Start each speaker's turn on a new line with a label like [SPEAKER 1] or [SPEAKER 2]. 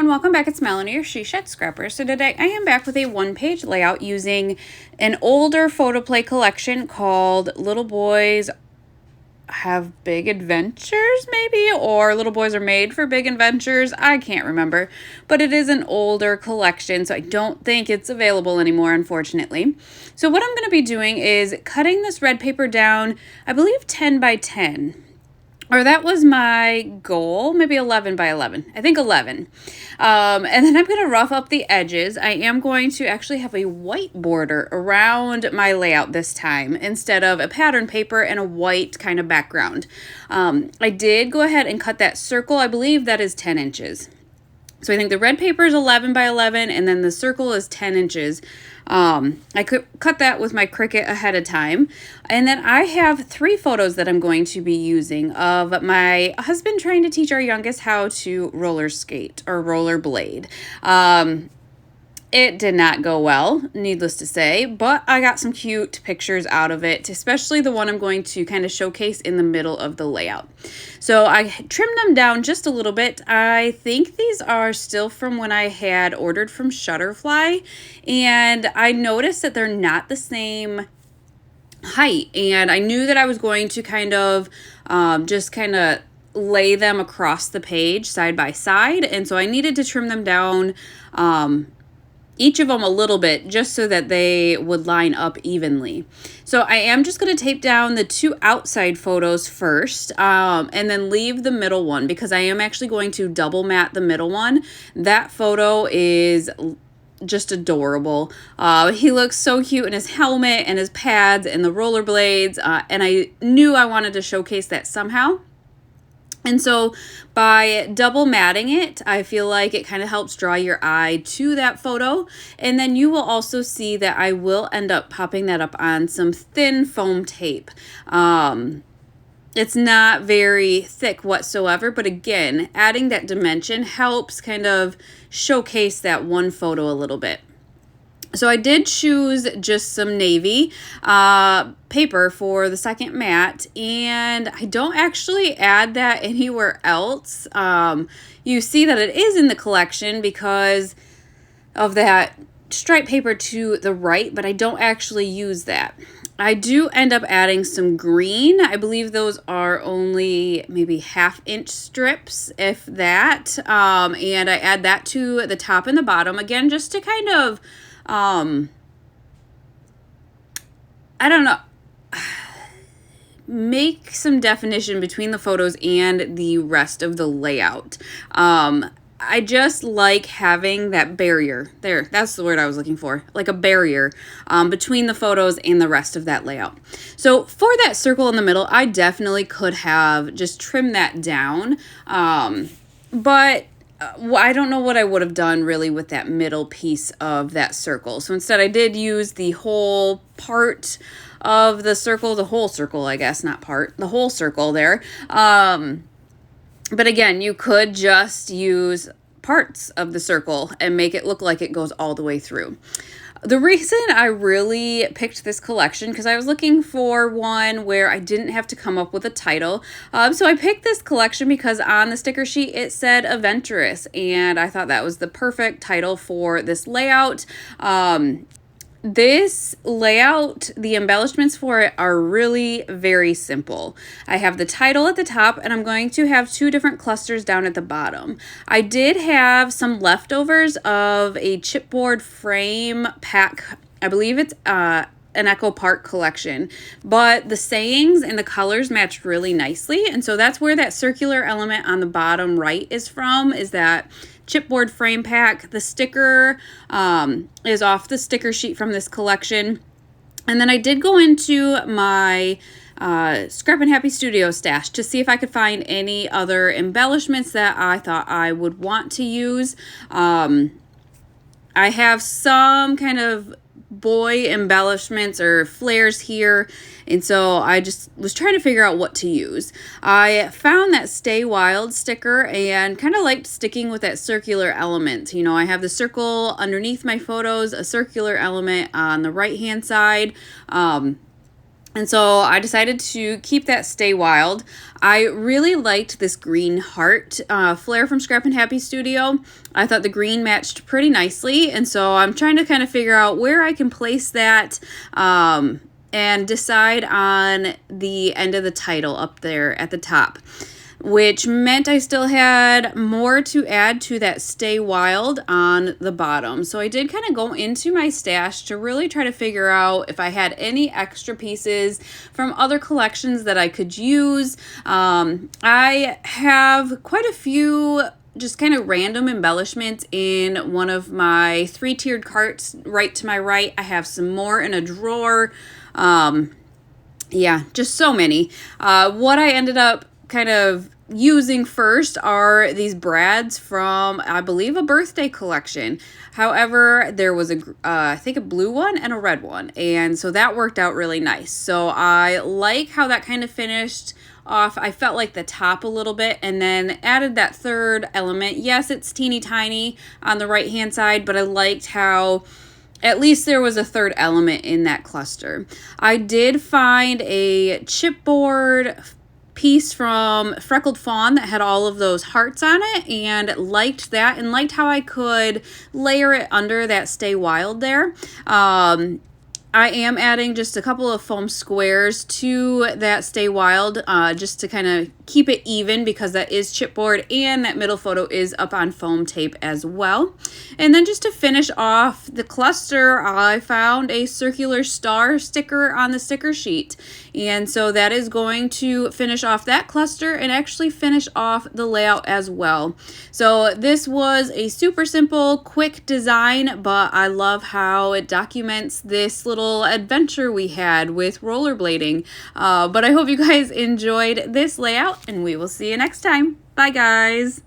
[SPEAKER 1] Welcome back, it's Melanie, your She Shed Scrapper. So today I am back with a one-page layout using an older Photoplay collection called Little Boys Have Big Adventures, maybe, or Little Boys Are Made for Big Adventures. I can't remember, but it is an older collection, so I don't think it's available anymore, unfortunately. So what I'm going to be doing is cutting this red paper down, I believe 10 by 10. Or that was my goal, maybe 11 by 11. I think 11. And then I'm going to rough up the edges. I am going to actually have a white border around my layout this time instead of a pattern paper and a white kind of background. I did go ahead and cut that circle. I believe that is 10 inches. So I think the red paper is 11 by 11 and then the circle is 10 inches. I could cut that with my Cricut ahead of time. And then I have 3 photos that I'm going to be using of my husband trying to teach our youngest how to roller skate or rollerblade. It did not go well, needless to say, but I got some cute pictures out of it, especially the one I'm going to kind of showcase in the middle of the layout. So I trimmed them down just a little bit. I think these are still from when I had ordered from Shutterfly, and I noticed that they're not the same height, and I knew that I was going to kind of just kind of lay them across the page side by side, and so I needed to trim them down each of them a little bit just so that they would line up evenly. So I am just going to tape down the 2 outside photos first and then leave the middle one because I am actually going to double matte the middle one. That photo is just adorable. He looks so cute in his helmet and his pads and the rollerblades, and I knew I wanted to showcase that somehow. And so by double matting it, I feel like it kind of helps draw your eye to that photo. And then you will also see that I will end up popping that up on some thin foam tape. It's not very thick whatsoever, but again, adding that dimension helps kind of showcase that one photo a little bit. So I did choose just some navy paper for the second mat, and I don't actually add that anywhere else. You see that it is in the collection because of that striped paper to the right, but I don't actually use that. I do end up adding some green. I believe those are only maybe 1/2 inch strips, if that. And I add that to the top and the bottom, again, just to kind of I don't know, make some definition between the photos and the rest of the layout. I just like having that barrier there. That's the word I was looking for, like a barrier between the photos and the rest of that layout. So for that circle in the middle, I definitely could have just trimmed that down, but I don't know what I would have done really with that middle piece of that circle. So instead I did use the whole part of the circle, the whole circle, I guess, not part, the whole circle there. But again, you could just use parts of the circle and make it look like it goes all the way through. The reason I really picked this collection, because I was looking for one where I didn't have to come up with a title. So I picked this collection because on the sticker sheet it said Adventurous, and I thought that was the perfect title for this layout. This layout, the embellishments for it are really very simple. I have the title at the top, and I'm going to have 2 different clusters down at the bottom. I did have some leftovers of a chipboard frame pack. I believe it's an Echo Park collection, but the sayings and the colors matched really nicely, and so that's where that circular element on the bottom right is from, is that chipboard frame pack. The sticker is off the sticker sheet from this collection. And then I did go into my Scrap and Happy Studio stash to see if I could find any other embellishments that I thought I would want to use. I have some kind of boy embellishments or flares here, and so I just was trying to figure out what to use. I found that Stay Wild sticker and kind of liked sticking with that circular element. You know, I have the circle underneath my photos, a circular element on the right hand side, And so I decided to keep that Stay Wild. I really liked this green heart flare from Scrap and Happy Studio. I thought the green matched pretty nicely, and so I'm trying to kind of figure out where I can place that and decide on the end of the title up there at the top, which meant I still had more to add to that Stay Wild on the bottom. So I did kind of go into my stash to really try to figure out if I had any extra pieces from other collections that I could use. I have quite a few just kind of random embellishments in one of my 3-tiered carts right to my right. I have some more in a drawer. Yeah, just so many. What I ended up kind of using first are these brads from, I believe, a birthday collection. However, there was I think a blue one and a red one, and so that worked out really nice. So I like how that kind of finished off. I felt like the top a little bit, and then added that third element. Yes, it's teeny tiny on the right hand side, but I liked how at least there was a third element in that cluster. I did find a chipboard piece from Freckled Fawn that had all of those hearts on it, and liked that, and liked how I could layer it under that Stay Wild there. I am adding just a couple of foam squares to that Stay Wild just to kind of keep it even, because that is chipboard and that middle photo is up on foam tape as well. And then just to finish off the cluster, I found a circular star sticker on the sticker sheet. And so that is going to finish off that cluster and actually finish off the layout as well. So this was a super simple, quick design, but I love how it documents this little adventure we had with rollerblading. But I hope you guys enjoyed this layout, and we will see you next time. Bye, guys.